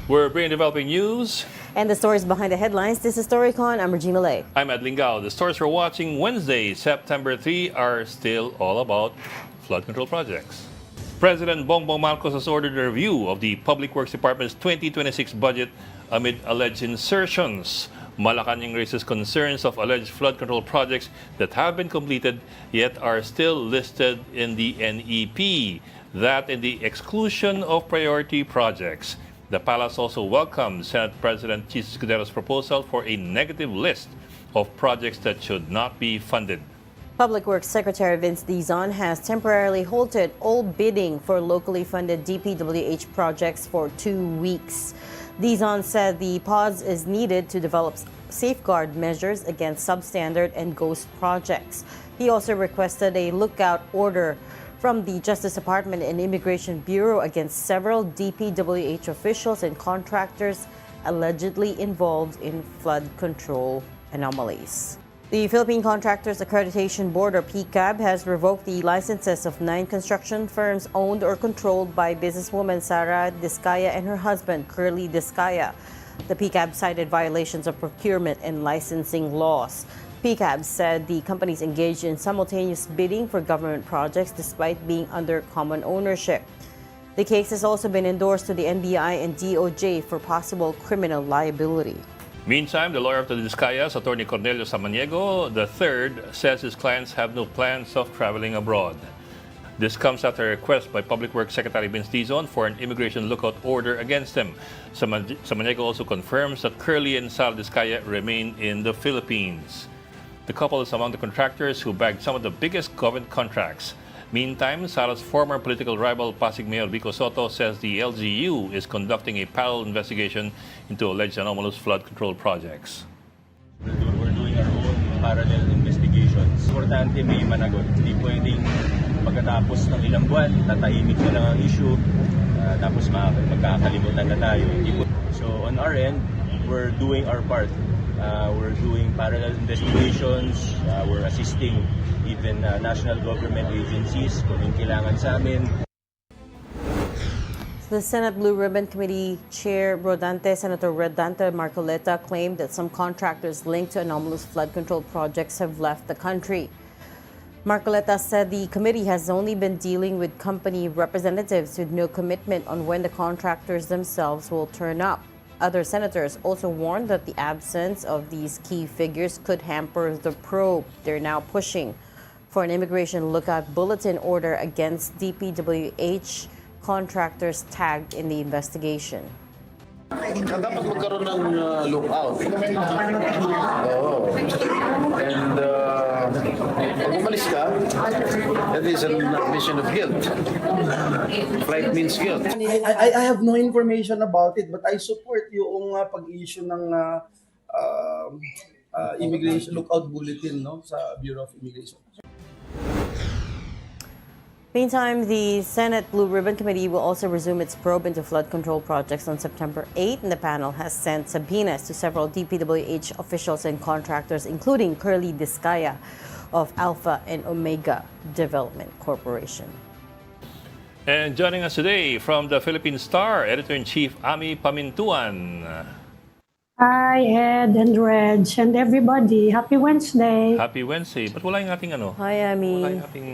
We're bringing developing news. And the stories behind the headlines. This is Storycon. I'm Regina Malay. I'm Ed Lingao. The stories we're watching Wednesday, September 3 are still all about flood control projects. President Bongbong Marcos has ordered a review of the Public Works Department's 2026 budget amid alleged insertions. Malacanang raises concerns of alleged flood control projects that have been completed yet are still listed in the NEP, that in the exclusion of priority projects. The palace also welcomed Senate President Jesus Cudero's proposal for a negative list of projects that should not be funded. Public Works Secretary Vince Dizon has temporarily halted all bidding for locally funded DPWH projects for 2 weeks. Dizon said the pause is needed to develop safeguard measures against substandard and ghost projects. He also requested a lookout order from the Justice Department and Immigration Bureau against several DPWH officials and contractors allegedly involved in flood control anomalies. The Philippine Contractors Accreditation Board, or PCAB, has revoked the licenses of 9 construction firms owned or controlled by businesswoman Sara Discaya and her husband, Curly Discaya. The PCAB cited violations of procurement and licensing laws. PCAB said the companies engaged in simultaneous bidding for government projects despite being under common ownership. The case has also been endorsed to the NBI and DOJ for possible criminal liability. Meantime, the lawyer of the Discayas, Attorney Cornelio Samaniego III, says his clients have no plans of traveling abroad. This comes after a request by Public Works Secretary Vince Dizon for an immigration lookout order against them. Samaniego also confirms that Curly and Sara Discaya remain in the Philippines. The couple is among the contractors who bagged some of the biggest government contracts. Meantime, Sara's former political rival, Pasig Mayor Vico Soto, says the LGU is conducting a parallel investigation into alleged anomalous flood control projects. We're doing our own parallel investigations. Importante may managot. Hindi pwedeng pagkatapos ng ilang buwan, tatahimik na lang ang issue, tapos magkakalimutan na tayo. So on our end, we're doing our part. We're doing parallel investigations. We're assisting even national government agencies kung yung kailangan sa amin. The Senate Blue Ribbon Committee Chair Senator Rodante Marcoleta, claimed that some contractors linked to anomalous flood control projects have left the country. Marcoleta said the committee has only been dealing with company representatives with no commitment on when the contractors themselves will turn up. Other senators also warned that the absence of these key figures could hamper the probe. They're now pushing for an immigration lookout bulletin order against DPWH contractors tagged in the investigation. Dapat magkaroon ng lookout. And pag umalis ka, that is an admission of guilt. Flight means guilt. I have no information about it, but I support yung pag-issue ng immigration lookout bulletin, no, sa Bureau of Immigration. Meantime, the Senate Blue Ribbon Committee will also resume its probe into flood control projects on September 8, and the panel has sent subpoenas to several DPWH officials and contractors, including Curly Discaya of Alpha and Omega Development Corporation. And joining us today from the Philippine Star, Editor-in-Chief Ami Pamintuan. Hi, Ed and Reg and everybody. Happy Wednesday. Happy Wednesday. But wala yung ating ano? Hi, Ami. Wala yung ating...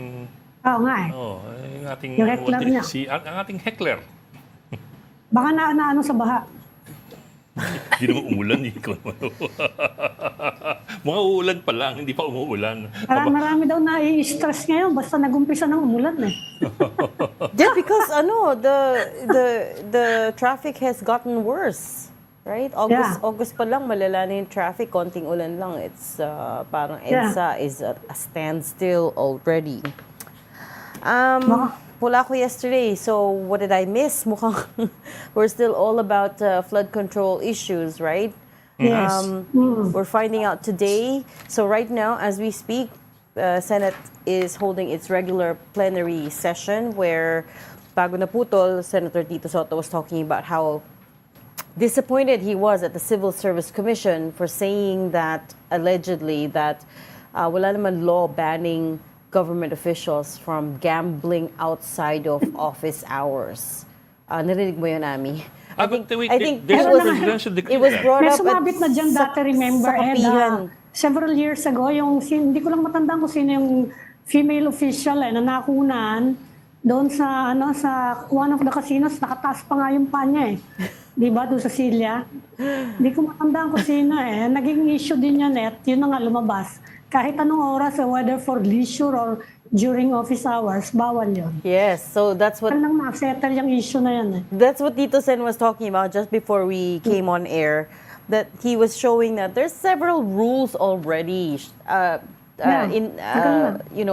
Oo nga eh. Oh, yung ating... Yung heckler niya. Ang ating heckler. Baka na sa baha. Hindi naman umulan. Mga uulan pa lang, hindi pa umuulan. Marami daw na-i-stress ngayon basta nag-umpisa ng umulan eh. Yeah, because the traffic has gotten worse. Right? August pa lang, malala na yung traffic. Konting ulan lang. It's parang EDSA is a standstill already. Wala ko yesterday, so what did I miss? Mukhang we're still all about flood control issues, right? Yes. We're finding out today. So right now, as we speak, Senate is holding its regular plenary session where bago naputol, Senator Tito Soto was talking about how disappointed he was at the Civil Service Commission for saying that, allegedly, that wala naman law banning government officials from gambling outside of office hours. Narinig mo yun, Ami? I think there's it a was, presidential decree. it was na. brought May up sumabit na dyan dati, remember, sa Ed, kapihan. several years ago, hindi ko lang matandaan kung sino yung female official na nakunan doon sa, sa one of the casinos, nakataas pa nga yung paa niya eh. Di ba, doon sa Silya? Hindi ko matandaan kung sino eh. Naging issue din yan yun na nga lumabas. Kahit anong oras, whether for leisure or during office hours, bawal yun. Yes, so that's what Nang na-settle yung issue na yan eh. That's what Tito Sen was talking about just before we came on air. That he was showing that there's several rules already,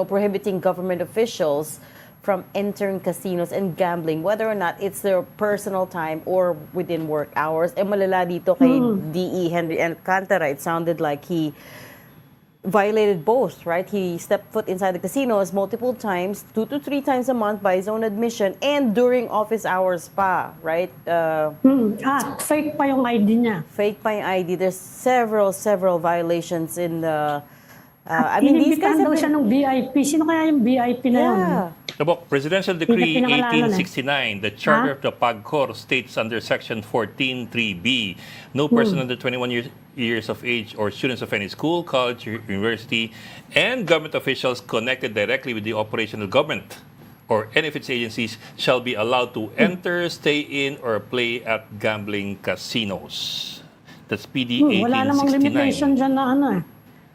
prohibiting government officials from entering casinos and gambling, whether or not it's their personal time or within work hours. Eh malala dito kay DE Henry Alcantara, it sounded like he violated both, right? He stepped foot inside the casinos multiple times, 2 to 3 times a month by his own admission, and during office hours pa, right? Fake pa yung ID niya. Fake pa yung ID. There's several violations in the... these guys Inibitahan daw have siya ng VIP. Sino kaya yung VIP na yun? Yeah. Tabok, Presidential Decree Hindi na pinangalanan 1869, the Charter of the PAGCOR states under Section 14.3b, no person under 21 years of age or students of any school, college, or university, and government officials connected directly with the operational government or any of its agencies shall be allowed to enter, stay in, or play at gambling casinos. That's PD 1869. Wala namang limitation dyan na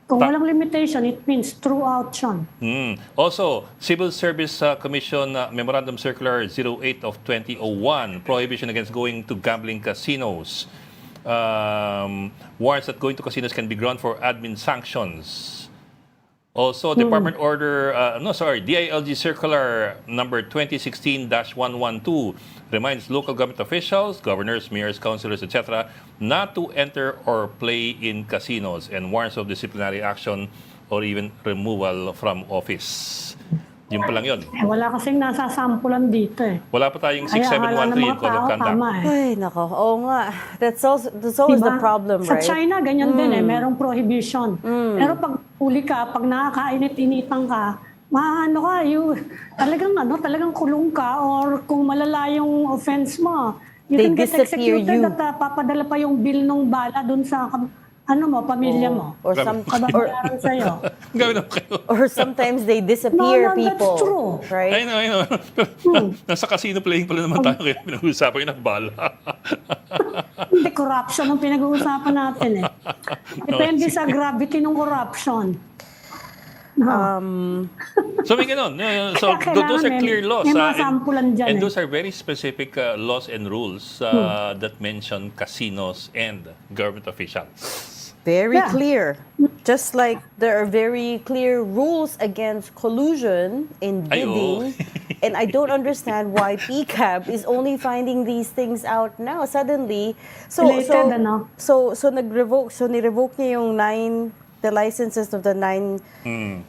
Kung walang limitation, it means throughout yan. Also, Civil Service Commission Memorandum Circular 08 of 2001, prohibition against going to gambling casinos. Warrants that going to casinos can be ground for admin sanctions. Also, Department Order, DILG Circular number 2016-112 reminds local government officials, governors, mayors, councilors, etc. not to enter or play in casinos and warrants of disciplinary action or even removal from office. Yun pa lang yun. Wala kasing nasasampulan dito Wala pa tayong Kaya akala 6713 ng yung mga Code of tao, Conduct. tama Ay, nako. Oo nga. That's always the problem, Sa right? China, ganyan din merong prohibition. Pero pag uli ka, pag nakakainit-initan ka, talagang kulong ka or kung malala yung offense mo, you They can get disappear executed you. at papadala pa yung bill ng bala dun sa pamilya mo. Or Kababayaran sa'yo. Gawin naman kayo. or sometimes they disappear No, people. that's true. Right? I know. Nasa casino playing pala naman tayo kaya pinag-uusapan yung bala. Hindi, corruption ang pinag-uusapan natin Depende sa gravity ng corruption. So may ganun. So Kaya those are kailangan clear laws. may mga sampulan dyan and those are very specific laws and rules that mention casinos and government officials. Very Yeah. clear. Just like there are very clear rules against collusion in Ay, oo. bidding. And I don't understand why PCAB is only finding these things out now suddenly. Related, nirevoke niya yung the licenses of the 9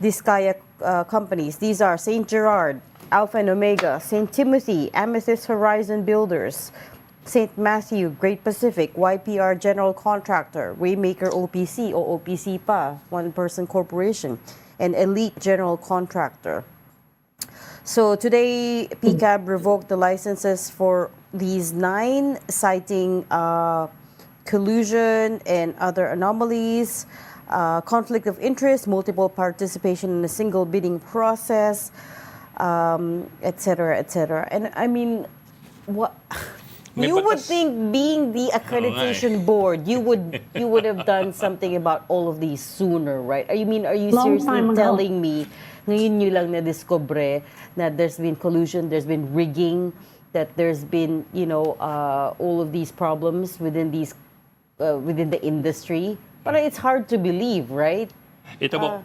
Discaya companies. These are St. Gerard, Alpha and Omega, St. Timothy, Amethyst Horizon Builders, St. Matthew, Great Pacific, YPR General Contractor, Waymaker OPC, o OPC pa, one-person corporation, and Elite General Contractor. So today, PCAB revoked the licenses for these 9, citing collusion and other anomalies, conflict of interest, multiple participation in a single bidding process, et cetera, et cetera. And I mean, what... You would think, being the accreditation board, you would have done something about all of these sooner, right? Are you Long seriously time ago. telling me ngayon nyo lang na-discover na there's been collusion, there's been rigging, that there's been, all of these problems within the industry? But it's hard to believe, right? Ito po,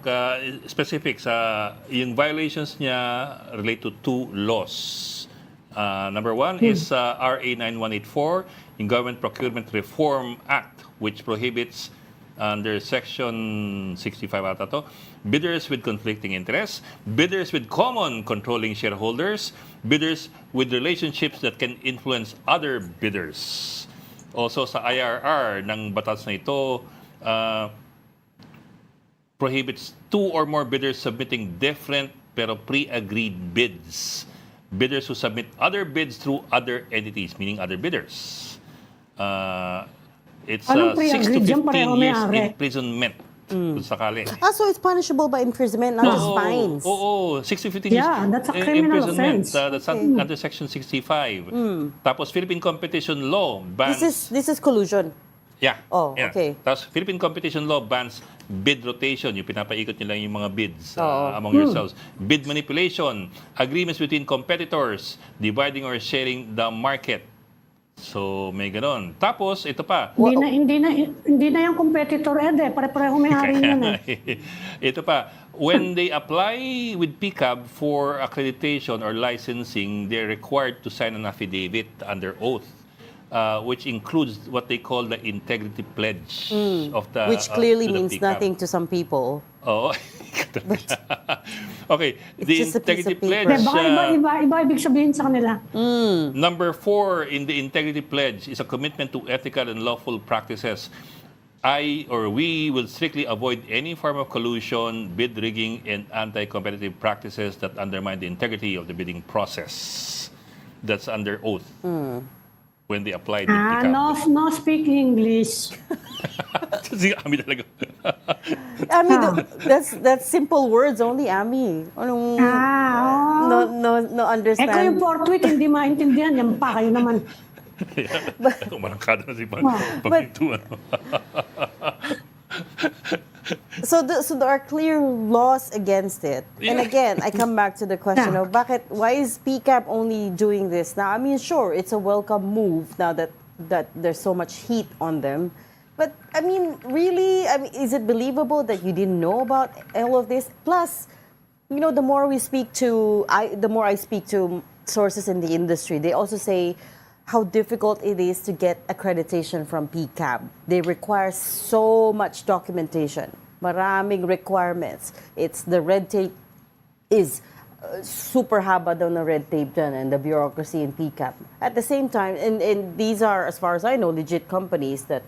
specific sa yung violations niya relate to 2 laws. Number 1 is RA 9184, yung Government Procurement Reform Act, which prohibits under Section 65 ata to, bidders with conflicting interests, bidders with common controlling shareholders, bidders with relationships that can influence other bidders. Also sa IRR ng batas na ito, prohibits 2 or more bidders submitting different pero pre-agreed bids. Bidders who submit other bids through other entities, meaning other bidders. It's Anong 6 to pre-agreed dyan? 15 Pareho years may-ari. imprisonment. Kung sakali. So it's punishable by imprisonment, not just fines. Oo, 6 to 15 years Yeah, that's a criminal imprisonment. offense. That's under Section 65. Tapos Philippine Competition Law bans... This is collusion. Yeah. Oh, yeah. okay. Tapos Philippine Competition Law bans bid rotation, yung pinapaikot nila yung mga bids among Hmm. yourselves. Bid manipulation, agreements between competitors, dividing or sharing the market. So, may ganon. Tapos, ito pa. Hindi na yung competitor, pare-pareho may-ari yun Ito pa. When they apply with PCAB for accreditation or licensing, they're required to sign an affidavit under oath. Which includes what they call the integrity pledge of the Which clearly to the means PCAB. nothing to some people. Oh. Okay, the just a piece integrity of paper. pledge. Baka iba ibig sabihin sa kanila. Number 4 in the integrity pledge is a commitment to ethical and lawful practices. We will strictly avoid any form of collusion, bid rigging, and anti-competitive practices that undermine the integrity of the bidding process. That's under oath. When they applied the PCAB. No speak English. Sige, Ami talaga. Ami, that's simple words only, Ami. Anong, no understand. Ikaw yung forthwith, hindi maintindihan. Yan pa, kayo naman. Marangkada na si Pagpintuan. So there are clear laws against it. And again, I come back to the question of why is PCAB only doing this now? I mean, sure, it's a welcome move now that there's so much heat on them. But I mean, really, is it believable that you didn't know about all of this? Plus, the more I speak to sources in the industry, they also say how difficult it is to get accreditation from PCAB. They require so much documentation. Maraming requirements. It's the red tape is super haba daw na red tape dyan and the bureaucracy in PCAB. At the same time, and these are, as far as I know, legit companies that,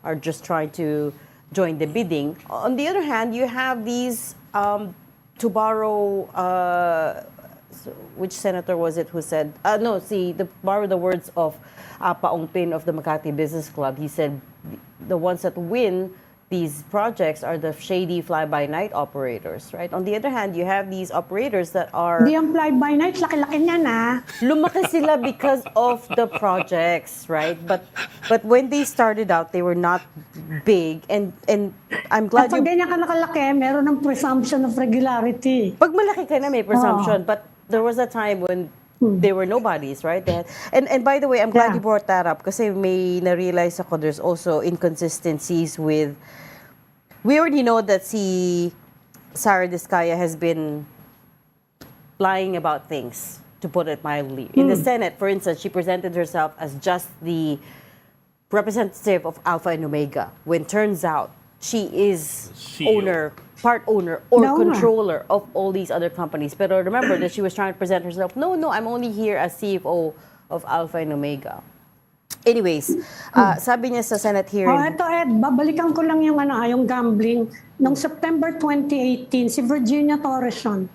are just trying to join the bidding. On the other hand, you have these, to borrow, which senator was it who said, borrow the words of Paong Pin of the Makati Business Club. He said, the ones that win these projects are the shady fly-by-night operators, right? On the other hand, you have these operators that are... Di ang fly-by-night, laki-laki niyan, Lumaki sila because of the projects, right? But when they started out, they were not big, and I'm glad At pag ganyan ka nakalaki, meron ng presumption of regularity. Pag malaki ka na, may presumption, but there was a time when they were nobodies, right? And by the way, I'm glad you brought that up kasi may na-realize ako there's also inconsistencies with... We already know that Sara Discaya has been lying about things, to put it mildly. In the Senate, for instance, she presented herself as just the representative of Alpha and Omega, when turns out she is part owner or controller of all these other companies. Pero remember that she was trying to present herself, no, I'm only here as CFO of Alpha and Omega. Anyways, sabi niya sa Senate hearing... Ito Ed, babalikan ko lang yung gambling. Noong September 2018, si Virginia Torres yun.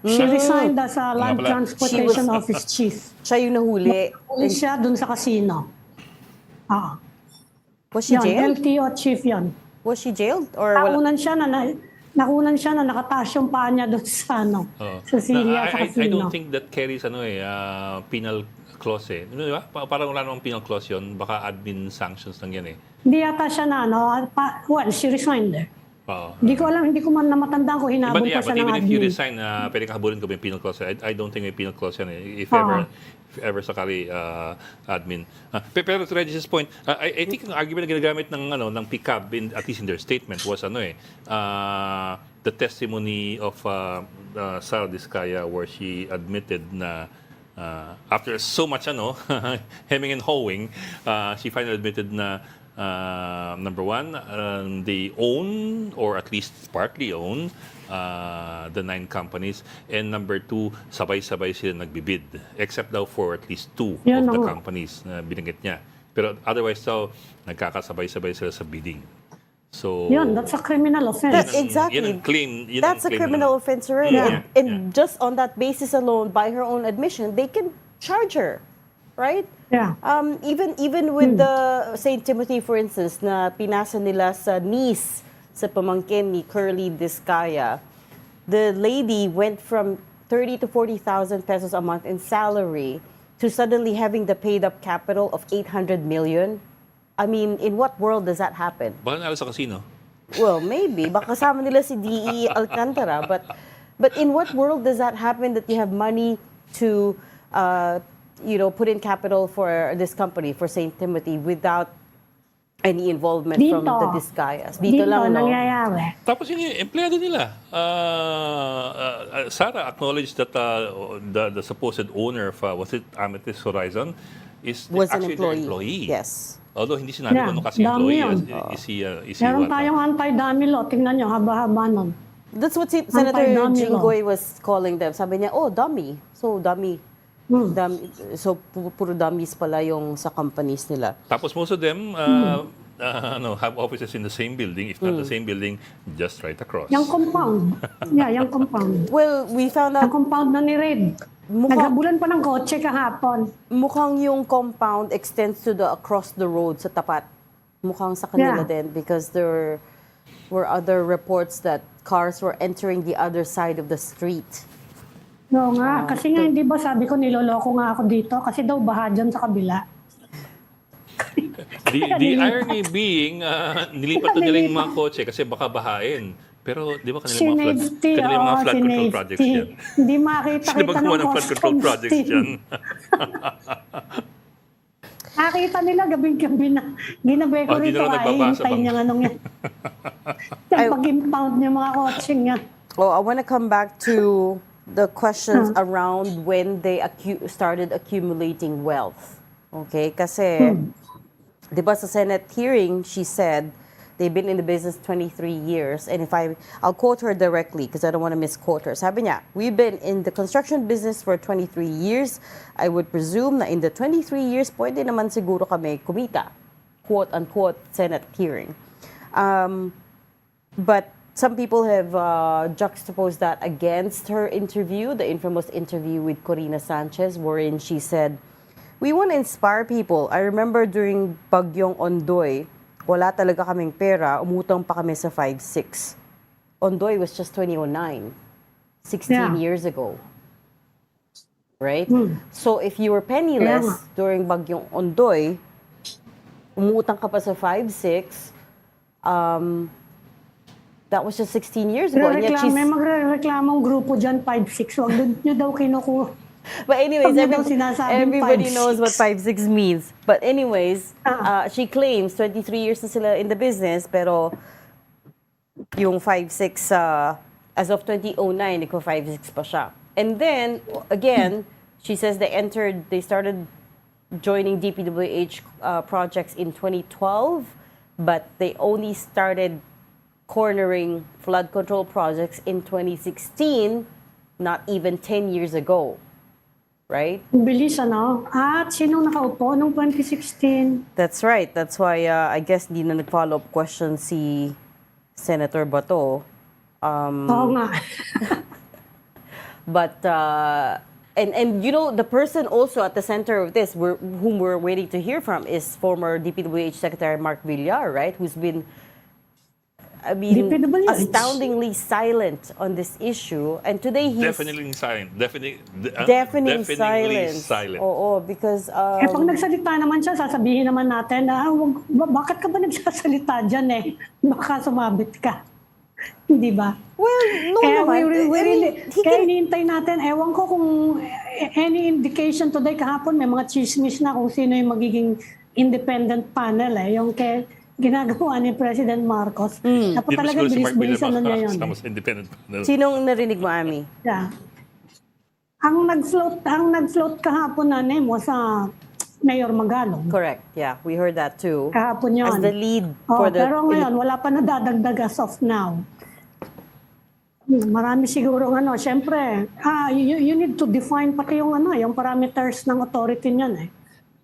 She resigned as a Land Transportation Office Chief. Siya yung nahuli. Nahuli siya dun sa casino. Was she jailed? LTO chief yun. Was she jailed? Or wala? Nakunan siya na nakataas yung paa niya doon sa sa Syria, sa casino. I don't think that carries penal clause eh. Di ba? Parang wala namang penal clause yun. Baka admin sanctions lang yan eh. Hindi yata siya she resigned there. Hindi ko alam, hindi ko man namatandaan ko hinabol pa siya ng admin. But even if you resign, pwede ka habulin ko may penal clause. I don't think may penal clause yan eh. If ever sakali admin. Pero to Regis's point, I think ang argument na ginagamit ng PCAB, at least in their statement, was the testimony of Sara Discaya where she admitted na after so much hemming and hawing, she finally admitted na number one, they own or at least partly own the 9 companies, and number 2, sabay-sabay sila nagbibid except daw for at least 2 of the companies na binanggit niya. Pero otherwise daw nagkakasabay-sabay sila sa bidding. So that's a criminal offense. Exactly. That's a criminal offense already. And just on that basis alone, by her own admission, they can charge her. right? Yeah. Even with the St. Timothy, for instance, na pinasa nila sa niece sa pamangkin ni Curly Discaya, the lady went from 30 to 40,000 pesos a month in salary to suddenly having the paid up capital of 800 million. I mean, in what world does that happen? Baka nalo sa casino. Well, maybe. Baka kasama nila si D.E. Alcantara. But in what world does that happen that you have money to, put in capital for this company, for St. Timothy, without any involvement from the Discayas? Dito lang, no? nangyayari. Tapos yung empleyado nila, Sarah acknowledged that the supposed owner of, was it Amethyst Horizon, Was an actually their employee. Yes. Although hindi sinabi Yeah, kung kasi dami employee, yun. is he Meron what? tayong anti-dummy law. Tingnan nyo, haba-haba nun. That's what Senator Anti-dummy Jinggoy was calling them. Sabi niya, oh, dummy. So, dummy. Dummy. So, puro dummies pala yung sa companies nila. Tapos most of them have offices in the same building. If not the same building, just right across. Yung compound. Yung compound. Well, we found out Ang compound na ni Red. Naghabulan pa ng kotse kahapon. mukhang yung compound extends to the across the road sa tapat. Mukhang sa kanila Yeah. din because there were other reports that cars were entering the other side of the street. Oo nga. Kasi nga, hindi ba sabi ko niloloko nga ako dito? Kasi daw baha dyan sa kabila. The irony being, nilipat na nila yung mga kotse kasi baka bahain. Pero di ba kanila yung mga flood control projects yan? Hindi makita Sino ba kita gumawa ng ng flood control projects dyan? Nakita nila gabing-gabi na. Ginabi ko Oh, di rito, na raw nagbabasa hintay bang- niya anong yan. Yung pag-impound niya mga kotse niya. Oh, I want to come back to the questions around when they started accumulating wealth. Okay? Kasi, di ba sa Senate hearing, she said, they've been in the business 23 years. And I'll quote her directly because I don't want to misquote her. Sabi niya, we've been in the construction business for 23 years. I would presume na in the 23 years, pwede naman siguro kami kumita. Quote unquote, Senate hearing. But some people have juxtaposed that against her interview, the infamous interview with Corina Sanchez, wherein she said, we want to inspire people. I remember during Bagyong Ondoy, wala talaga kaming pera, umutang pa kami sa 5-6. Ondoy was just 2009, 16 years ago. Right? So if you were penniless during Bagyong Ondoy, umutang ka pa sa 5-6, that was just 16 years ago. And yet May magre-reklamong grupo dyan, 5-6. Huwag nyo daw kinukuha. But anyways, Pag daw sinasabing everybody 5-6. knows what 5-6 means. But anyways, she claims 23 years na sila in the business, pero yung 5-6, as of 2009, ikaw 5-6 pa siya. And then, again, she says they started joining DPWH projects in 2012, but they only started cornering flood control projects in 2016, not even 10 years ago. Right? Bilis, ano? At sinong nakaupo nung 2016? That's right. That's why I guess hindi na nag-follow-up question si Senator Bato. Oo nga. But, and the person also at the center of this, whom we're waiting to hear from, is former DPWH Secretary Mark Villar, right? Who's been, DPWH. astoundingly silent on this issue. And today he's... Definitely silent. Deafening silence. Oo, because... Pag nagsalita naman siya, sasabihin naman natin, bakit ka ba nagsasalita dyan eh? Baka sumabit ka. Hindi ba? Well, no Kaya naman. kaya hinihintay natin, ewan ko kung any indication today, kahapon may mga chismis na kung sino yung magiging independent panel yung ginagawa ni President Marcos. Dapat talaga bilis-bilisan na niya yun. Sinong narinig mo, Ami? Yeah. Ang nag-float kahapon na mo sa Mayor Magalong. Correct. Yeah, we heard that too. Kahapon yun. As the lead for the... Pero ngayon, wala pa nadadagdag as of now. Marami siguro syempre, you need to define pati yung yung parameters ng authority niyan eh.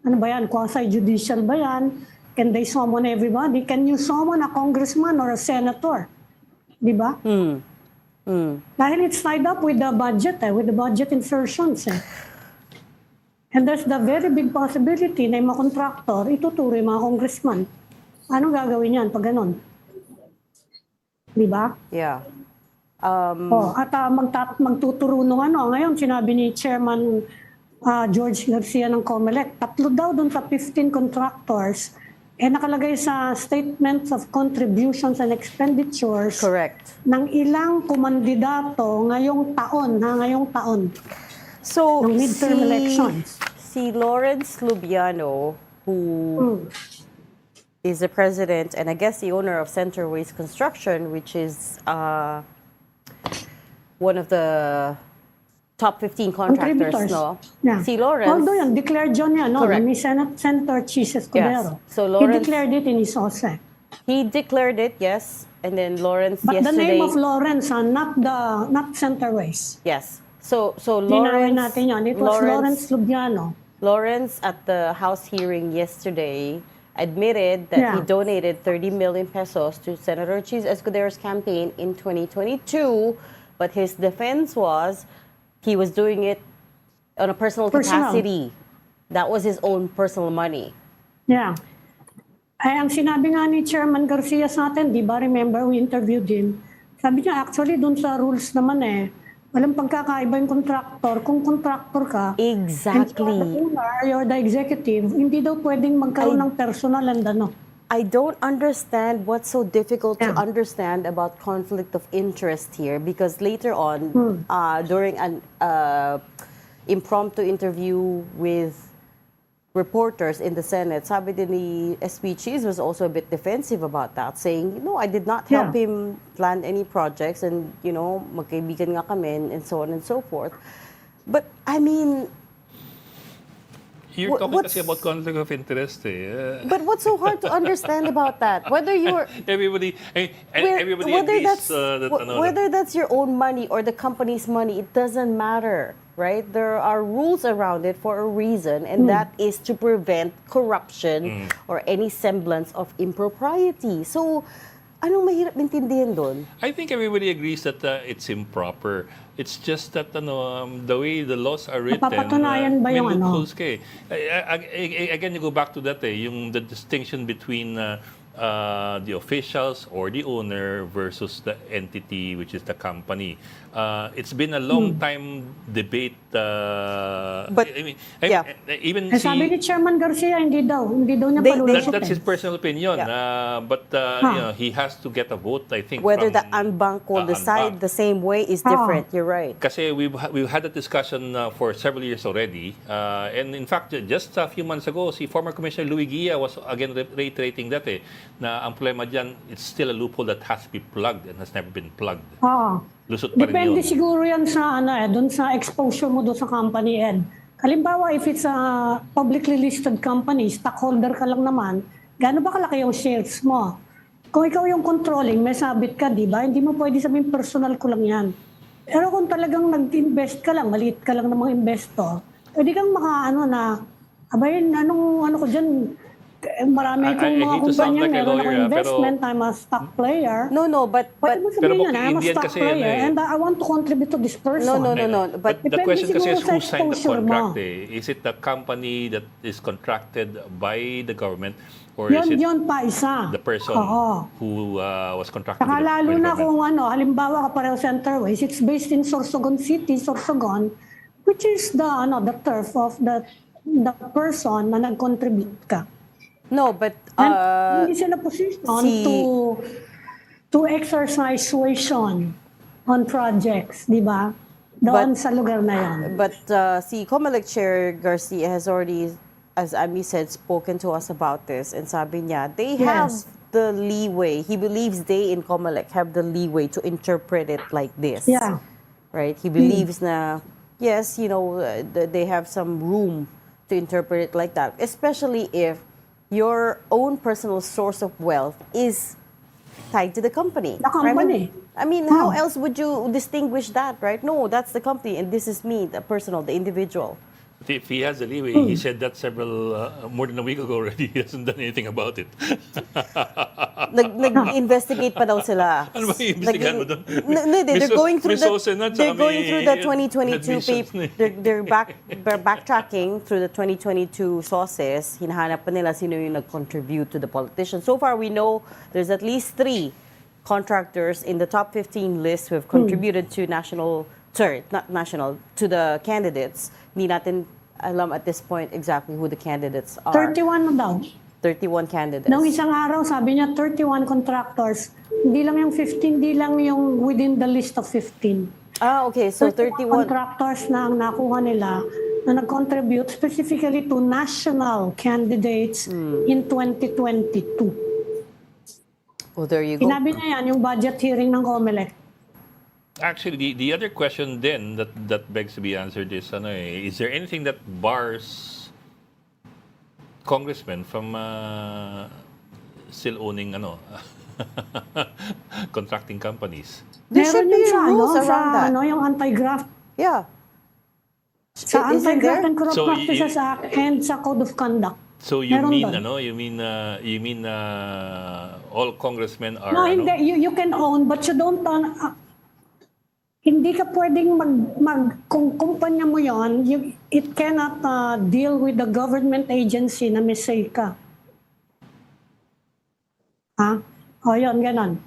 Ano ba yan? Quasi-judicial ba yan? Can they summon everybody? Can you summon a congressman or a senator? Di ba? Dahil it's tied up with the budget with the budget insertions And there's the very big possibility na yung mga contractor, ituturo yung mga congressman. Anong gagawin yan pag ganun? Di ba? Yeah. Magtuturo nung ngayon sinabi ni Chairman George Garcia ng COMELEC, 3 daw dun sa 15 contractors, nakalagay sa statements of contributions and expenditures Correct. ng ilang kumandidato ngayong taon. So, Ng midterm elections. Si Lawrence Lubiano, who is the president and I guess the owner of Centerways Construction, which is one of the top 15 contractors, Contributors. no? Yeah. Si Lawrence. Although yan, declared yun yan, no? Correct. Ni Senator Chis Escudero. Yes. So Lawrence- He declared it in his OSEC. He declared it, yes. And then Lawrence But the yesterday. name of Lawrence, not Centerways. Yes. So Linawin Lawrence. natin yun. It was Lawrence Lubiano. Lawrence at the House hearing yesterday admitted that he Yeah. donated 30 million pesos to Senator Chis Escudero's campaign in 2022, but his defense was he was doing it on a personal capacity. That was his own personal money. Yeah. Ay, ang sinabi nga ni Chairman Garcia sa atin, di ba, remember, we interviewed him. Sabi niya, actually, dun sa rules naman walang pagkakaiba yung contractor. Kung contractor ka, Exactly. and you're the owner, you're the executive, hindi daw pwedeng magkaroon ng personal and I don't understand what's so difficult to Yeah. understand about conflict of interest here, because later on, during an impromptu interview with reporters in the Senate, sabi din ni SP Cheese was also a bit defensive about that, saying, I did not help Yeah. him plan any projects and, magkaibigan nga kami and so on and so forth. But, I mean, You're talking what's- kasi about conflict of interest. but what's so hard to understand about that? Whether you're... Everybody Whether agrees that's that whether that's your own money or the company's money, it doesn't matter, right? There are rules around it for a reason, and that is to prevent corruption or any semblance of impropriety. So, anong mahirap intindihin doon? I think everybody agrees that it's improper. It's just that the way the laws are written, Napapatunayan ba may yung loopholes ka Again, you go back to that yung the distinction between the officials or the owner versus the entity, which is the company. It's been a long time debate. But, yeah. Even sabi ni Chairman Garcia, hindi daw niya palulusot. that's his personal opinion. But he has to get a vote, I think. Whether from, the Anbank will decide Anbank. the same way is different. You're right. Kasi we've had that discussion for several years already. And in fact, just a few months ago, si former Commissioner Louis Guia was again reiterating that na ang problema dyan, it's still a loophole that has to be plugged and has never been plugged. Lusot pa rin Depende yun. siguro yan sa doon sa exposure mo doon sa company, Ed. Halimbawa, if it's a publicly listed company, stockholder ka lang naman, gaano ba kalaki yung shares mo? Kung ikaw yung controlling, may sabit ka, di ba? Hindi mo pwede sabihin personal ko lang yan. Pero kung talagang nag-invest ka lang, maliit ka lang ng mga investor, pwede kang abay, ano ko dyan, marami kong I mga hate to sound kumpanya, like a meron ako lawyer, investment, I'm a stock player. No, but Pwede mo Pero sabihin yun, I'm a Indian stock kasi player yan and I want to contribute to this person. no. But the Depende question kasi is siguro sa who signed the exposure mo. contract. Is it the company that is contracted by the government or is it Yun pa isa. the person Oo. who was contracted Saka with the lalo na government? kung halimbawa ka pareho Centerways, it's based in Sorsogon City, Sorsogon, which is the turf of the person na nag-contribute ka. no, but And hindi sila position to exercise suasion on projects, di ba? Doon sa lugar na yan. But see, COMELEC Chair Garcia has already, as Ami said, spoken to us about this. And sabi niya, they have Yes. the leeway. He believes they in COMELEC have the leeway to interpret it like this. Yeah. Right? He believes na, yes, they have some room to interpret it like that. Especially if your own personal source of wealth is tied to the company. The company. I mean, how else would you distinguish that, right? No, that's the company, and this is me, the personal, the individual. If he has the leeway, he said that more than a week ago already. He hasn't done anything about it. Nag-investigate pa daw sila. Ano ba yung investigahan mo doon? They're going through They're the 2022 paper. They're backtracking through the 2022 sources. Hinahanap pa nila sino yung nag-contribute to the politicians. So far, we know there's at least 3 contractors in the top 15 list who have contributed to to the candidates. Hindi natin alam at this point exactly who the candidates are. 31 na daw. 31 candidates. Nung isang araw, sabi niya 31 contractors. Hindi lang yung 15, hindi lang yung within the list of 15. Okay. So 31 contractors na ang nakuha nila na nag-contribute specifically to national candidates in 2022. Oh, there you go. Sinabi niya yan, yung budget hearing ng COMELEC. Actually, the other question then that begs to be answered is, is there anything that bars congressmen from still owning contracting companies? There should Meron be yun rules around that. Yung anti-graft. Yeah. Sa Isn't Anti-Graft there? and Corrupt So, Practices Act and sa Code of Conduct. So you Meron mean doon. you mean all congressmen are No, hindi. You can own, but you don't own. Hindi ka pwedeng kung kumpanya mo yon, it cannot deal with the government agency na may say ka. Ha? O yun, ganon.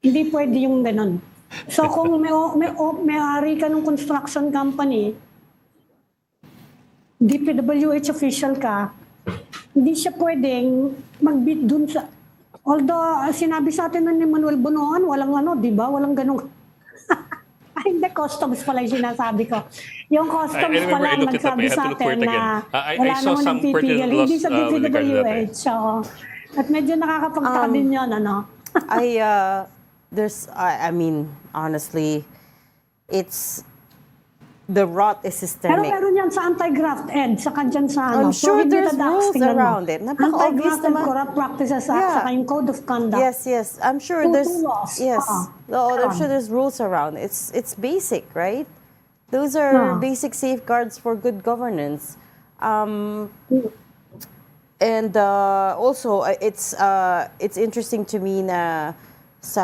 Hindi pwede yung ganon. So kung may-ari ka ng construction company, DPWH official ka, hindi siya pwedeng mag-bid dun sa... Although, sinabi sa atin ni Manuel Bonoan, walang di ba? Walang ganong... Hindi, customs pala yung sinasabi ko. Yung customs pala ang nagsabi sa atin na wala naman ng pipigil. Hindi sa DPWH. So, at medyo nakakapagtaka din yun, I mean, honestly, it's... The rot is Pero systemic. meron yan sa anti-graft, Ed, sa dyan sa I'm sure there's prohibited acts, rules tingnan mo. around it. Napaka-obvious Anti-Graft and naman. Corrupt Practices Act, Yeah. saka yung Code of Conduct. Yes. I'm sure Two there's laws. yes. No, I'm sure there's rules around. It's basic, right? Those are basic safeguards for good governance. And also, it's interesting to me na sa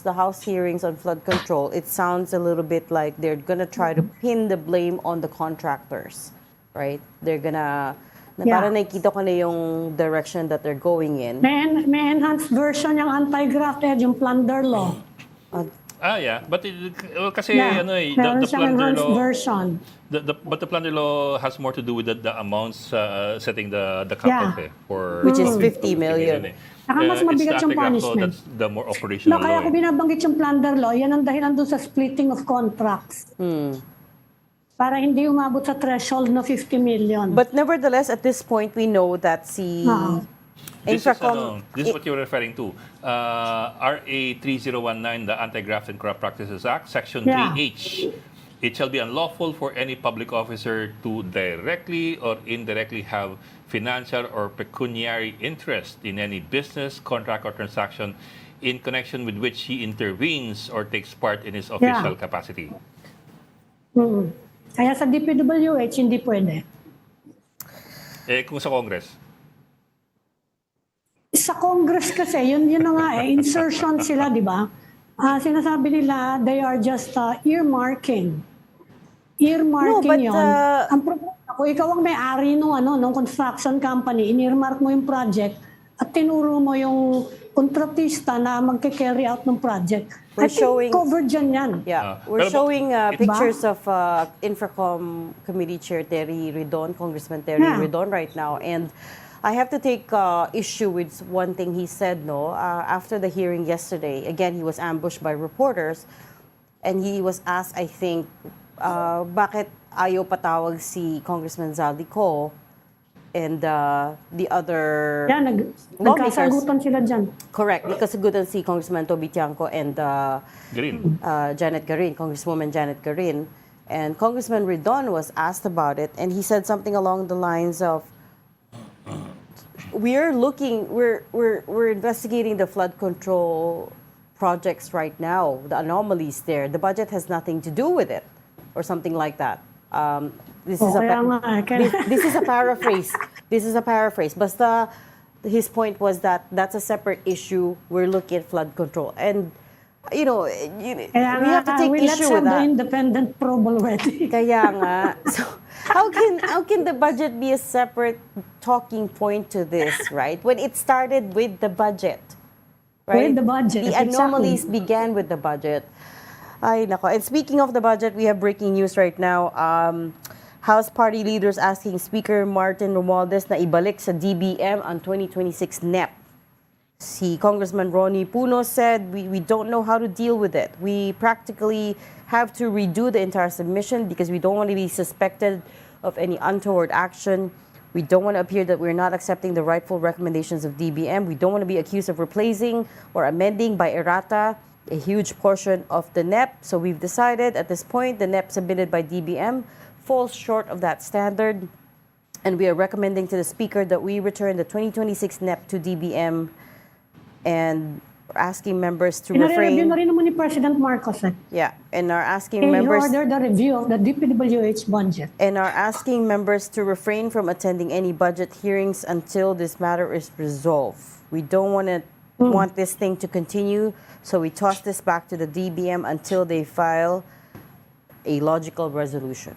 the House hearings on flood control, it sounds a little bit like they're gonna try to pin the blame on the contractors, right? They're gonna, parang nakikita ko na yung direction that they're going in. May enhanced version yung anti-graft, Ed, yung plunder law. Yeah, but kasi Meron the siyang plunder enhanced law, version. but the plunder law has more to do with the amounts setting the cutoff for Which is 50 million. Saka mas mabigat yung punishment. That's the more operational Kaya law. ko binabanggit yung plunder law, yan ang dahilan doon sa splitting of contracts. Para hindi umabot sa threshold na 50 million. But nevertheless, at this point, we know that This is what you're referring to. RA 3019, the Anti-Graft and Corrupt Practices Act, Section 3H. It shall be unlawful for any public officer to directly or indirectly have financial or pecuniary interest in any business, contract, or transaction in connection with which he intervenes or takes part in his official capacity. Kaya sa DPWH, hindi pwede. Kung sa Congress? Sa Congress kasi, yun na nga insertion sila, di ba? Sinasabi nila, they are just earmarking. Earmarking yun. Ang problema ko, ikaw ang may-ari nung construction company, in-earmark mo yung project at tinuro mo yung kontratista na magke-carry out ng project. I think covered dyan yan. Yeah, we're showing pictures of Infracom Committee Chair Terry Ridon, Congressman Terry Ridon right now. And I have to take issue with one thing he said, after the hearing yesterday. Again, he was ambushed by reporters and he was asked, I think, bakit ayaw patawag si Congressman Zaldico and the other nagkasagutan sila dyan. Correct. Nagkasagutan si Congressman Toby Tiangco and Janet Garin, Congresswoman Janet Garin. And Congressman Ridon was asked about it, and he said something along the lines of, we're investigating the flood control projects right now, the anomalies there. The budget has nothing to do with it, or something like that. this Oh, is a kaya nga, this is a paraphrase. This is a paraphrase. Basta his point was that that's a separate issue. We're looking at flood control, and we have to take let's issue have with the that. independent probe already. Kaya nga. So how can the budget be a separate talking point to this, right? When it started with the budget, right? With the budget, The anomalies began with the budget. Ay, nako. And speaking of the budget, we have breaking news right now. House Party leaders asking Speaker Martin Romualdez na ibalik sa DBM ang 2026 NEP. Si Congressman Ronnie Puno said, we don't know how to deal with it. We practically have to redo the entire submission because we don't want to be suspected of any untoward action. We don't want to appear that we're not accepting the rightful recommendations of DBM. We don't want to be accused of replacing or amending by errata a huge portion of the NEP. So we've decided at this point the NEP submitted by DBM falls short of that standard. And we are recommending to the Speaker that we return the 2026 NEP to DBM and asking members to Review refrain. na rin naman ni President Marcos. Yeah, and are asking He members ordered the review of the DPWH budget. and are asking members to refrain from attending any budget hearings until this matter is resolved. We don't want this thing to continue, so we toss this back to the DBM until they file a logical resolution.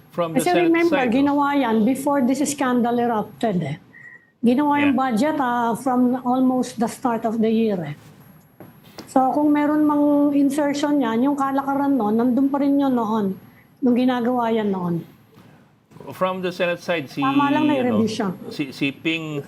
From the Kasi Senate remember, side, ginawa yan before this scandal erupted. Ginawa yung Yeah. budget from almost the start of the year. So kung meron mang insertion yan, yung kalakaran noon, nandun pa rin yun noon, nung ginagawa yan noon. from the Senate side, Tama lang na i-review siya. si Ping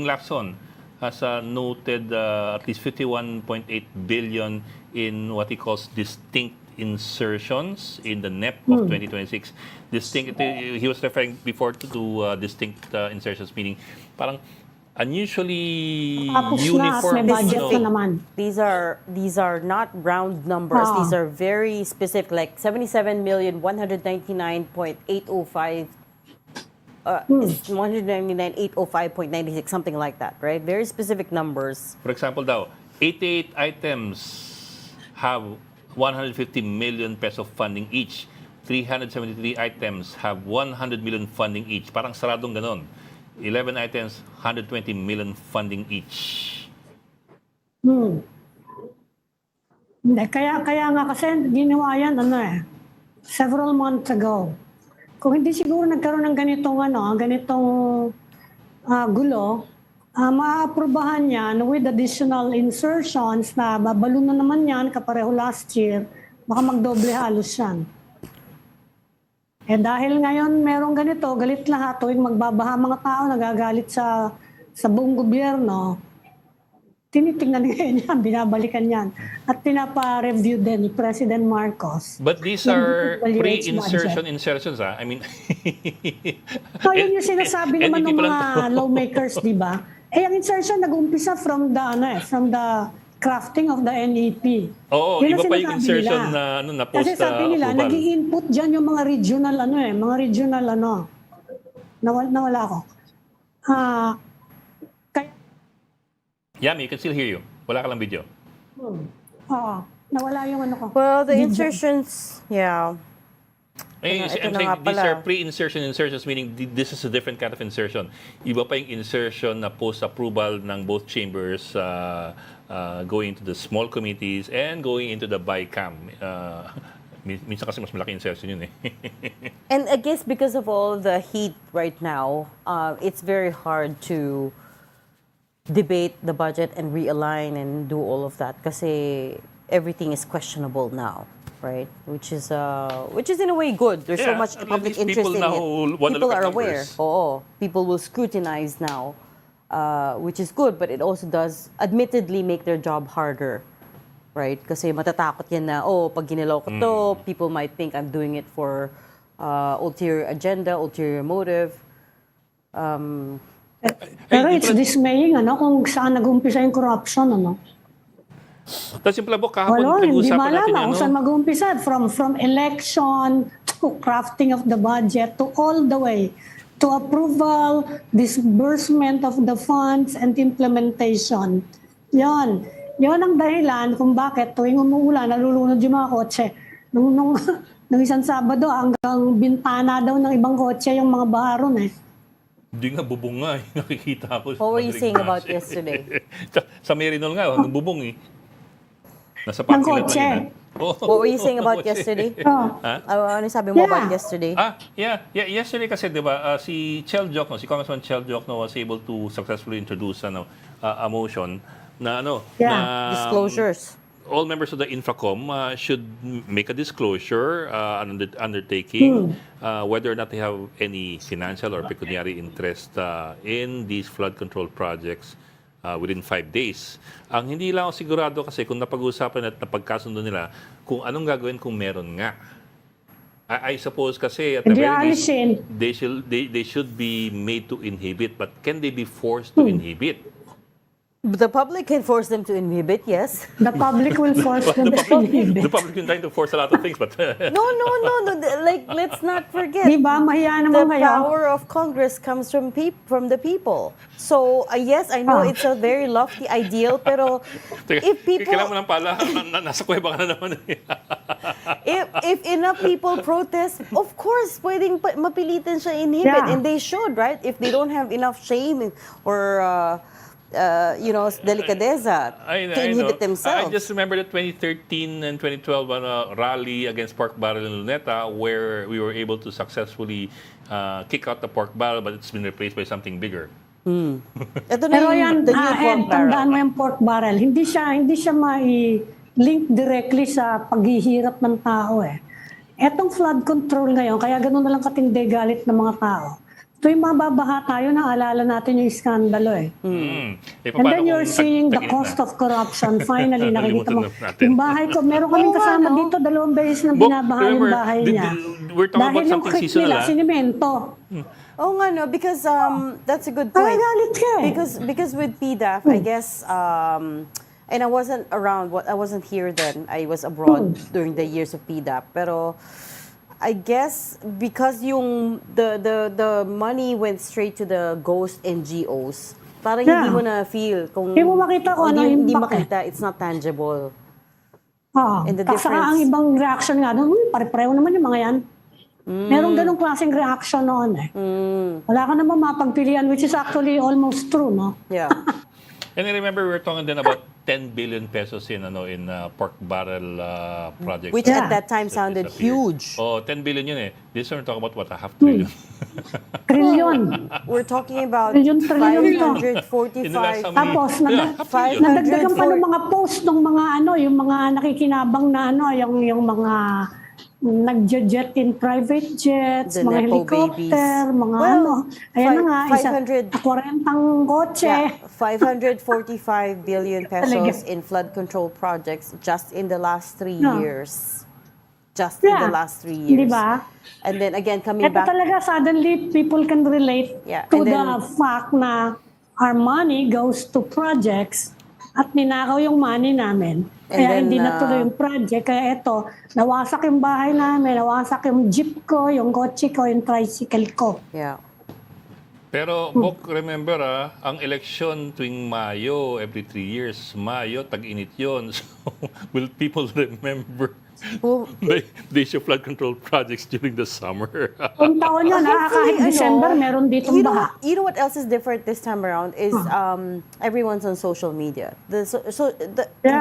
Lacson has noted at least 51.8 billion in what he calls distinct insertions in the NEP of 2026. Distinct, he was referring before to distinct insertions, meaning parang unusually Tapos na, uniform. may budget no? na naman. These are not round numbers. These are very specific, like 77,199,805. 199,805.96, something like that, right? Very specific numbers. For example daw, 88 items have 150 million peso funding each. 373 items have 100 million funding each. Parang saradong ganon. 11 items, 120 million funding each. Hindi, kaya nga kasi ginawa yan, several months ago. Kung hindi siguro nagkaroon ng ganitong gulo, maaprubahan yan with additional insertions na babalo na naman yan kapareho last year, baka magdoble halos yan. Dahil ngayon merong ganito, galit lahat, tuwing magbabaha mga tao, nagagalit sa buong gobyerno, tinitingnan ngayon yan, binabalikan yan. At pinapa-review din ni President Marcos. But these are pre-insertions, I mean... So, yun yung sinasabi naman ng mga lawmakers, di ba? Ang insertion nag-umpisa from the crafting of the NEP. Oo, Yun iba ang pa yung sinasabi insertion nila. na post Kasi sabi nila, approval. nag-i-input dyan yung mga regional nawala ako. Yami, you can still hear you. Wala ka lang video. Nawala yung ko. Well, the insertions, yeah. I'm ito na saying nga these pala. are insertions, meaning this is a different kind of insertion. Iba pa yung insertion na post-approval ng both chambers going into the small committees and going into the BICAM. Minsan kasi mas malaki insertion yun eh. And I guess because of all the heat right now, it's very hard to debate the budget and realign and do all of that kasi everything is questionable now, right? Which is in a way good. There's so Yeah, much at public least interest people in now it. wanna People look are at aware. numbers. Oo, people will scrutinize now, which is good, but it also does admittedly make their job harder. Right? Kasi matatakot yan na, pag ginilaw ko to, people might think I'm doing it for ulterior agenda, ulterior motive. Pero it's dismaying, kung saan nag-umpisa yung corruption, Tapos yung pala po, kahapon hindi nag-usapan malaman natin kung saan mag-umpisa. From election to crafting of the budget to all the way to approval, disbursement of the funds, and implementation. Yon ang dahilan kung bakit tuwing umuulan, nalulunod yung mga kotse. Nung Nung isang Sabado, hanggang bintana daw ng ibang kotse yung mga baharon eh. Hindi nga, bubong nga. Nakikita ko. What were you madaling saying about klase. yesterday? sa Merinol nga, hanggang bubong eh. Nasa Ng pakilat kotse. lang yun. Oh, What were you saying about kotse. yesterday? Oh. Ano sabi mo Yeah. about yesterday? Yesterday kasi, di ba, si Chel Jokno, si Congressman Chel Jokno was able to successfully introduce a motion na Disclosures. all members of the Infracom should make a disclosure undertaking whether or not they have any financial or pecuniary interest in these flood control projects within 5 days. Ang hindi lang ako sigurado kasi kung napag-usapan at napagkasundo nila kung anong gagawin kung meron nga. I suppose kasi at the Hindi very least, alisin. they should be made to inhibit, but can they be forced to inhibit? The public can force them to inhibit, yes. The public will force them to inhibit. The public is trying to force a lot of things, but No. Like, let's not forget. Di ba? Mahiya The naman kayo. power of Congress comes from the people. So, yes, I know it's a very lofty ideal, pero if people, kailangan mo ng pala, nasa kuweba ka na naman. if enough people protest, of course, pwedeng mapilitan siya inhibit, Yeah. and they should, right? If they don't have enough shame or delicadeza to inhibit themselves. I just remember the 2013 and 2012 rally against pork barrel in Luneta where we were able to successfully kick out the pork barrel, but it's been replaced by something bigger. Ito na Pero yung yan, the new pork Ed, tandaan barrel. mo yung pork barrel. Hindi siya mai-link directly sa paghihirap ng tao eh. Etong flood control ngayon, kaya ganun na lang katindi galit ng mga tao. Tuwing mababaha tayo, naalala natin yung iskandalo eh. And then you're seeing the cost of corruption. Finally, nakikita mo. Yung bahay ko, meron kaming kasama dito, 2 beses na binabaha yung bahay niya. We're talking Dahil about yung something creek seasonal. nila, sinimento. Oh nga no, because that's a good Ay, point. galit ka eh. Because with PDAF, I guess and I wasn't around. I wasn't here then. I was abroad during the years of PDAF. Pero I guess because the money went straight to the ghost NGOs. Parang hindi mo na feel kung Hindi mo makita kung ano yung hindi impact makita, it's not tangible. And the Saka ang difference- ibang reaction nga doon, pare-pareho naman yung mga yan. Merong ganong klaseng reaction noon eh. Wala ka naman mapagpilian, which is actually almost true, no? Yeah. And I remember we were talking then about 10 billion pesos in pork barrel projects. Which at that time sounded huge. Oh, 10 billion yun eh. This one we're talking about what, a half trillion? Trilyon. We're talking about Trilyon to. In the last 545. how many- Tapos, half trillion. nadagdagan pa ng mga post ng mga yung mga nakikinabang na yung mga nagje-jet in private jets, The mga Nepo helicopter, babies. mga Well, Ayan na nga, 500 40 kotse. Yeah, 545 billion pesos Talaga. in flood control projects just in the last 3 No. years. Just in the last 3 years. Di ba? And then again, coming Ito back. talaga, suddenly, people can relate Yeah, to and the then- fact na our money goes to projects at ninakaw yung money namin. And Kaya then, hindi natuloy yung project. Kaya ito, nawasak yung bahay namin, nawasak yung jeep ko, yung kotse ko, yung tricycle ko. Yeah. Pero, Bok, remember ang election tuwing Mayo, every 3 years, Mayo, tag-init yun. So, will people remember Well, the issue of flood control projects during the summer? Kung taon yun, kahit December, meron ditong baha. You know what else is different this time around is everyone's on social media. The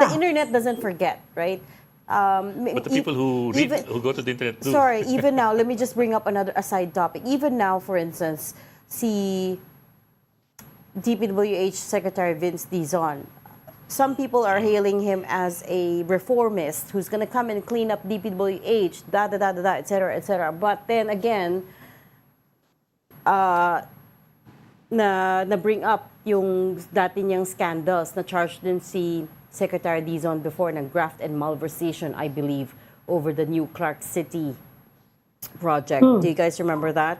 internet doesn't forget, right? But the people who read, who go to the internet do. Sorry, even now, let me just bring up a side topic. Even now, for instance, si DPWH Secretary Vince Dizon, some people are hailing him as a reformist who's going to come and clean up DPWH, etc. But then again, na bring up yung dati niyang scandals na charged din si Secretary Dizon before ng graft and malversation, I believe, over the new Clark City project. Do you guys remember that?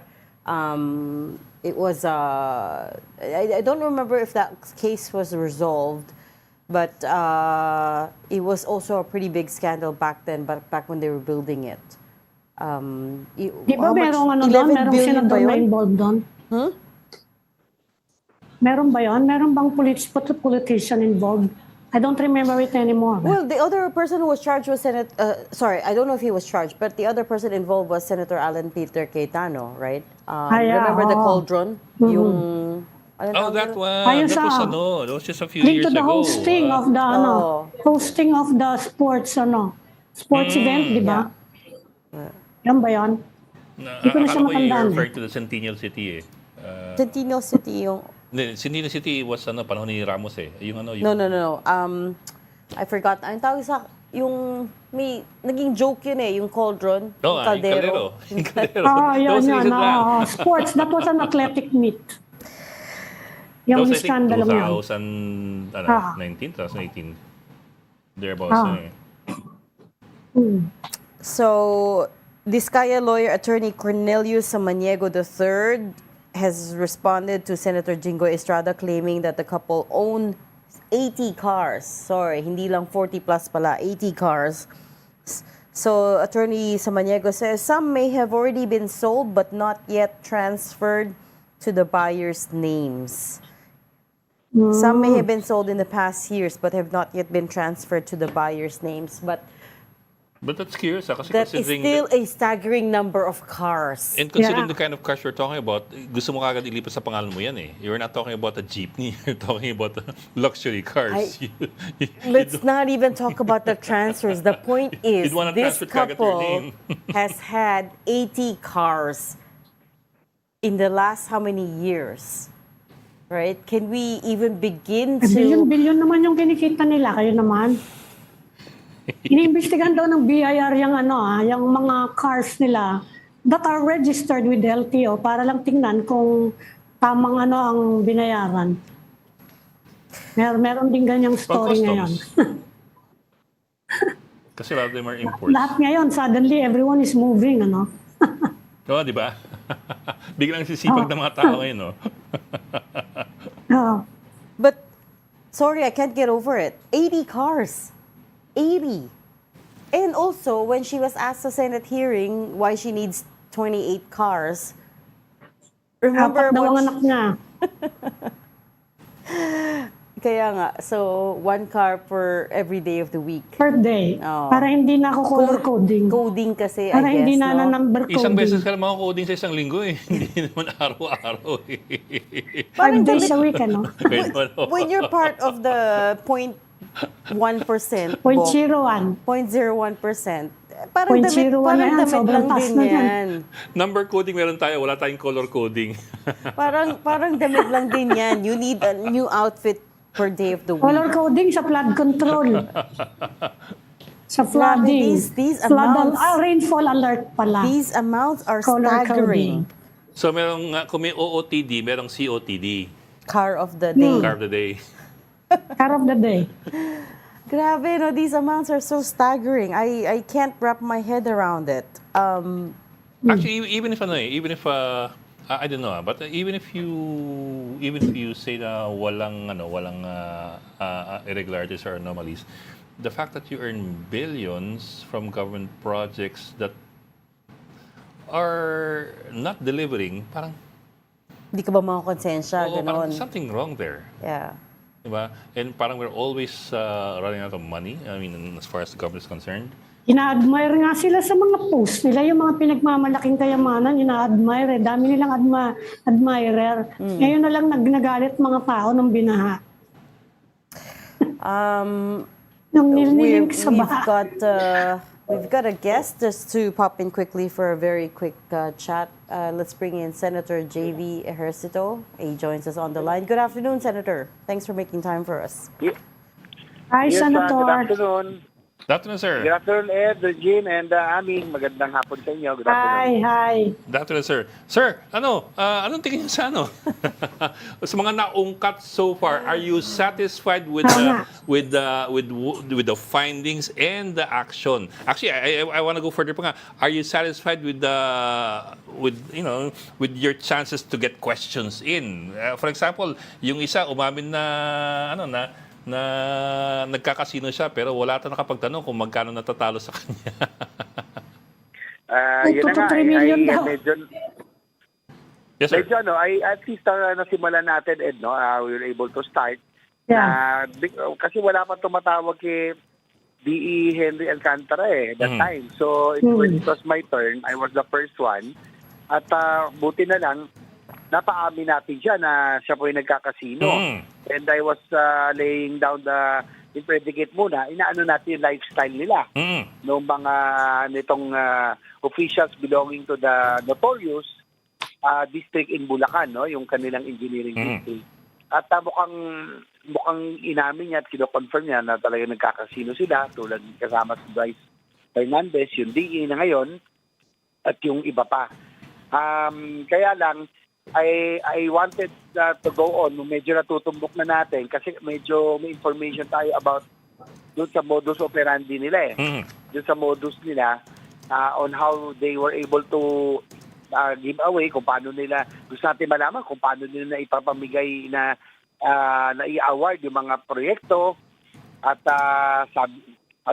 It was, I don't remember if that case was resolved, but it was also a pretty big scandal back then, back when they were building it. Di ba merong doon? Merong senador na involved doon? Meron ba yun? Meron bang politician involved? I don't remember it anymore. Well, the other person who was charged was sorry, I don't know if he was charged, but the other person involved was Senator Alan Peter Cayetano, right? Yeah, Remember the oo. cauldron? Yung... ano Oh, tawag that doon? one. Ayun That was sa- that was just a few Linked years to the ago. hosting of the hosting of the sports sports event, di ba? Yan ba yan? Hindi ko na siya Akala ko you're matandaan. referring to the Centennial City eh. Centennial City yung... Hindi, Centennial City was panahon ni Ramos eh. Yung No. I forgot. Ang tawag sa... Yung... May... Naging joke yun eh. Yung cauldron. Oh, yung kaldero. Yung Caldero. Yan, Those yan. recent lang. Sports. That was an athletic meet. Yung Those I think scandal mo yan. 2019, 2018. Thereabouts eh. So, Discaya lawyer attorney Cornelius Samaniego III has responded to Senator Jingo Estrada claiming that the couple own 80 cars. Sorry, hindi lang 40 plus pala, 80 cars. So, Attorney Samaniego says some may have already been sold but not yet transferred to the buyers' names. Some may have been sold in the past years but have not yet been transferred to the buyers' names. But that's curious kasi that is considering... still a staggering number of cars. And considering Yeah. the kind of cars we're talking about, gusto mo kagad ilipat sa pangalan mo yan eh. You're not talking about a jeepney, you're talking about luxury cars. Let's not even talk about the transfers. The point is, You'd wanna this transfer kagad your couple name. has had 80 cars in the last how many years? Right? Can we even begin to... Bilyon-bilyon naman yung kinikita nila. Kayo naman. Iniimbestigahan daw ng BIR yung yung mga cars nila that are registered with LTO para lang tingnan kung tamang ang binayaran. Meron din ganyang story ngayon. Kasi a lot of them are imports. Lahat ngayon, suddenly everyone is moving, Oo, di ba? Biglang sisipag ng mga tao ngayon, no? But, sorry, I can't get over it. 80 cars. 80. And also, when she was asked sa Senate hearing why she needs 28 cars, remember Apat daw ang what anak niya. kaya nga, so one car per every day of the week. Per day. Oo. Para hindi na ako color coding. Coding kasi, Para I guess, hindi na no? number coding. Isang beses ka lang makakoding sa isang linggo eh. Hindi naman araw-araw eh. 5 days a week, When you're part of the 0.1%, 0.01. 0.01%, parang damit, 0.01 parang na yan, damit sobrang lang taas din na yan. yan. Number coding meron tayo, wala tayong color coding. Parang damit lang din yan. You need a new outfit per day of the week. Color coding sa flood control. Sa flooding. These Flood amounts- rainfall alert pala. These amounts are Color staggering. So merong, kung may OOTD, merong COTD. Car of the day. Car of the day. Car of the day. Grabe, no? These amounts are so staggering. I can't wrap my head around it. Actually, even if I don't know, but even if you say na walang irregularities or anomalies, the fact that you earn billions from government projects that are not delivering, parang Hindi ka ba makakonsensya? parang Ganon. something wrong there. Yeah. Diba? And parang we're always running out of money. I mean, as far as the government is concerned. Ina-admire nga sila sa mga post nila, yung mga pinagmamalaking kayamanan, ina-admire. Dami nilang admirer. Ngayon na lang nagalit mga tao ng binaha. Nung nililink sa baha. We've got a guest just to pop in quickly for a very quick chat. Let's bring in Senator J.V. Ejercito. He joins us on the line. Good afternoon, Senator. Thanks for making time for us. Hi, Yes, Senator. good afternoon. Good afternoon, sir. Good afternoon, Ed, Regine, and Aming. Magandang hapon sa inyo. Good afternoon. Hi. Good afternoon, sir. Sir, anong tingin niyo sa sa mga naungkat so far, are you satisfied with the findings and the action? Actually, I want to go further pa nga. Are you satisfied with your chances to get questions in? For example, yung isa umamin na nagkakasino siya pero wala ta nakapagtanong kung magkano natatalo sa kanya. Yun na nga, 3 million daw. Yes, sir. medyo at least nasimulan natin, Ed, no? We were able to start. Yeah. Kasi wala pa tumatawag kay D.E. Henry Alcantara that time. So when it was my turn, I was the first one. At buti na lang, napaamin natin siya na siya po yung nagkakasino. And I was laying down the predicate muna, inaano natin yung lifestyle nila. Noong mga nitong officials belonging to the notorious district in Bulacan, no, yung kanilang engineering district. At mukhang inamin niya at kino-confirm niya na talaga nagkakasino sila, tulad kasama si Bryce Fernandez, yung DE na ngayon, at yung iba pa. Kaya lang, I wanted to go on. Medyo natutumbok na natin kasi medyo may information tayo about doon sa modus operandi nila Doon sa modus nila on how they were able to give away, kung paano nila, gusto natin malaman kung paano nila na ipapamigay na i-award yung mga proyekto at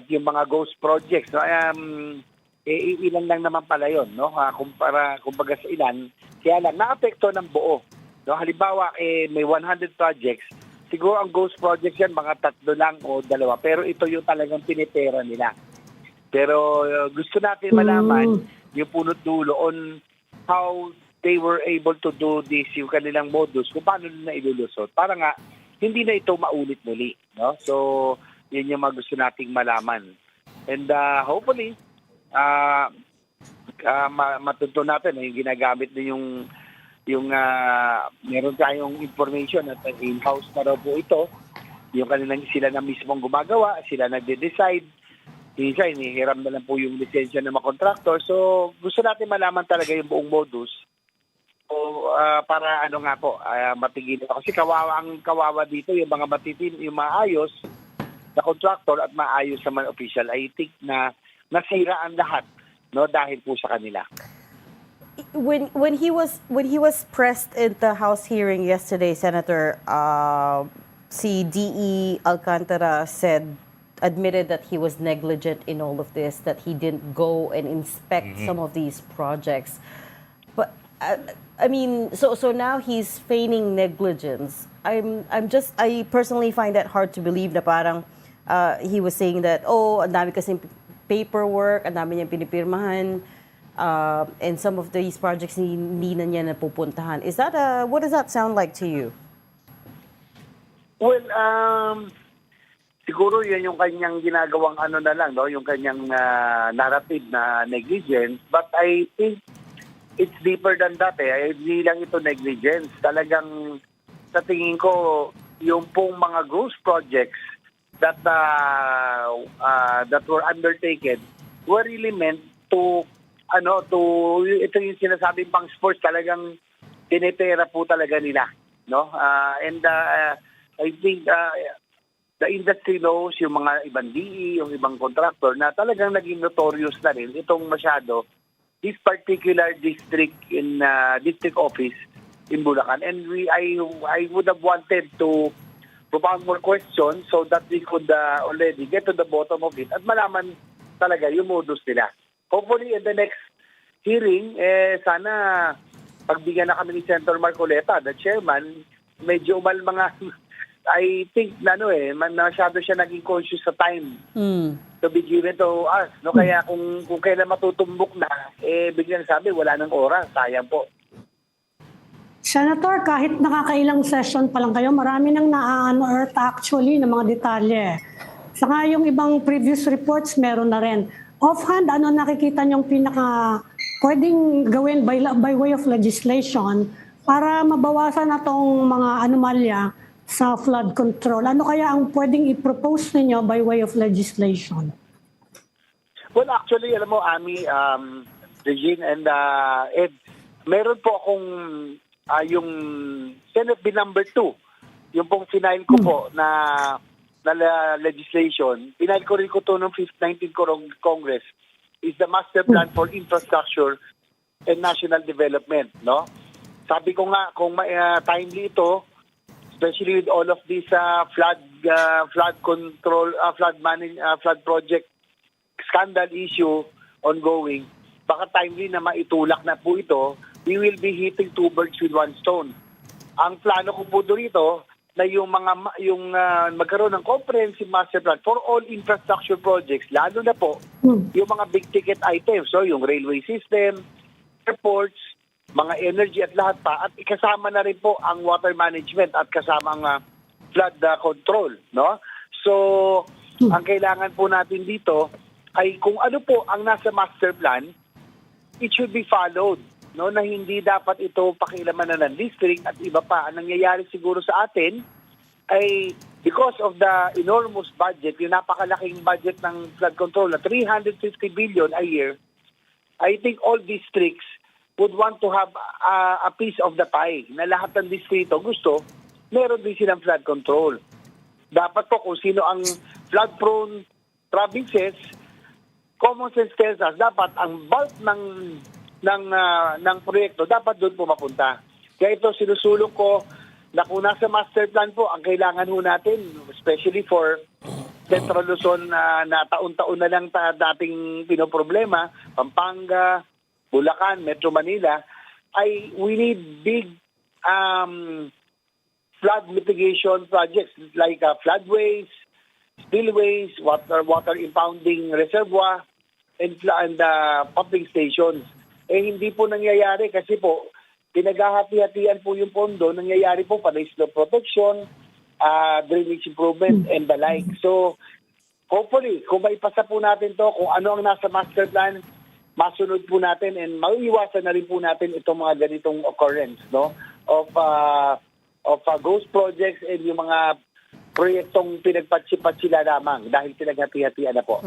yung mga ghost projects. No? Ilan lang naman pala yun, no? Kumbaga sa ilan, kaya lang naapekto ng buo. No? Halimbawa, may 100 projects, siguro ang ghost projects yan, mga 3 lang o 2, pero ito yung talagang pinipera nila. Pero gusto natin malaman yung punot dulo on how they were able to do this, yung kanilang modus, kung paano nila ilulusot. Para nga, hindi na ito maulit muli. No? So, yun yung mga gusto nating malaman. And hopefully, matuto natin yung ginagamit na yung meron tayong information at in-house na raw po ito, yung kanilang sila na mismong gumagawa, sila nagde-decide, minsan hihiram na lang po yung lisensya ng mga contractor. So gusto natin malaman talaga yung buong modus para matigil kasi kawawa dito yung mga yung maayos na contractor at maayos sa mga official. I think na nasira ang lahat, no, dahil po sa kanila. When he was pressed in the House hearing yesterday, Senator, si D.E. Alcantara admitted that he was negligent in all of this, that he didn't go and inspect some of these projects. But I mean, so now he's feigning negligence. I personally find that hard to believe na parang he was saying that, ang dami kasing paperwork, ang dami niyang pinipirmahan, and some of these projects hindi na niya napupuntahan. Is that what does that sound like to you? Well, siguro yan yung kanyang ginagawang no, yung kanyang narrative na negligence. But I think it's deeper than that. Hindi lang ito negligence. Talagang sa tingin ko, yung pong mga ghost projects that were undertaken were really meant to ito yung sinasabing pang sports, talagang tinitera po talaga nila, no? And I think the industry knows, yung mga ibang DE, yung ibang contractor na talagang naging notorious na rin itong masyado this particular district in district office in Bulacan. And I would have wanted to propound more questions so that we could already get to the bottom of it at malaman talaga yung modus nila. Hopefully in the next hearing, sana pagbigyan na kami ni Senator Marcoleta, the chairman, medyo I think masyado siya naging conscious sa time to be given to us. No? Kaya kung kailan matutumbok na, biglang sabi, wala nang oras, sayang po. Senator, kahit nakakailang session pa lang kayo, marami nang na-unearth actually ng mga detalye. Saka yung ibang previous reports, meron na rin. Offhand, ano nakikita niyong pinaka pwedeng gawin by way of legislation para mabawasan na tong mga anomalya sa flood control? Ano kaya ang pwedeng i-propose ninyo by way of legislation? Well, actually, alam mo, Ami, Regine and Ed, meron po akong yung Senate Bill number 2, yung pong final ko po na legislation, final ko rin ko to noong 19th Congress, is the Master Plan for Infrastructure and National Development, no? Sabi ko nga, kung timely ito, especially with all of these flood control, flood project scandal issue ongoing, baka timely na maitulak na po ito, we will be hitting 2 birds with 1 stone. Ang plano ko po dito, na magkaroon ng comprehensive master plan for all infrastructure projects, lalo na po yung mga big ticket items, so yung railway system, airports, mga energy at lahat pa, at ikasama na rin po ang water management at kasama ang flood control, no? So ang kailangan po natin dito ay kung ano po ang nasa master plan, it should be followed, no, na hindi dapat ito pakialaman na ng district at iba pa. Ang nangyayari siguro sa atin ay because of the enormous budget, yung napakalaking budget ng flood control na 350 billion a year, I think all districts would want to have a piece of the pie, na lahat ng distrito gusto, meron din silang flood control. Dapat po kung sino ang flood-prone provinces, common sense tells us, dapat ang bulk ng proyekto dapat doon po mapunta. Kaya ito sinusulong ko na kung nasa master plan po, ang kailangan ho natin, especially for Central Luzon na taon-taon na lang dating pinoproblema, Pampanga, Bulacan, Metro Manila, ay we need big flood mitigation projects like floodways, spillways, water impounding reservoir, and pumping stations. Hindi po nangyayari kasi po pinaghahati-hatian po yung pondo, nangyayari po para slope protection, drainage improvement, and the like. So, hopefully, kung maipasa po natin to, kung ano ang nasa master plan, masunod po natin and maiiwasan na rin po natin itong mga ganitong occurrence, no, of ghost projects and yung mga proyektong pinagpatsi-patsila lamang dahil pinaghati-hatian na po.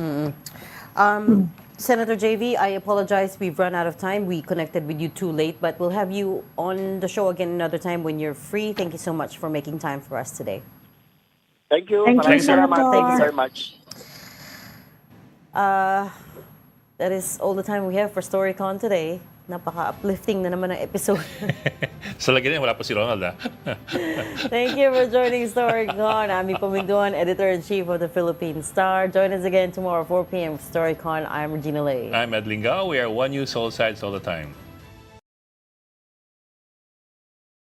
Senator JV, I apologize. We've run out of time. We connected with you too late, but we'll have you on the show again another time when you're free. Thank you so much for making time for us today. Thank you. Thank you, Maraming salamat. Senator. Thank you very much. That is all the time we have for Storycon today. Napaka-uplifting na naman ang episode. Sa lagi niya, wala pa si Ronald, ha? Thank you for joining Storycon. I'm Ipaminduan, Editor-in-Chief of the Philippine Star. Join us again tomorrow, 4 p.m. for Storycon. I'm Regina Lay. I'm Ed Lingao. We are One News, all sides, all the time.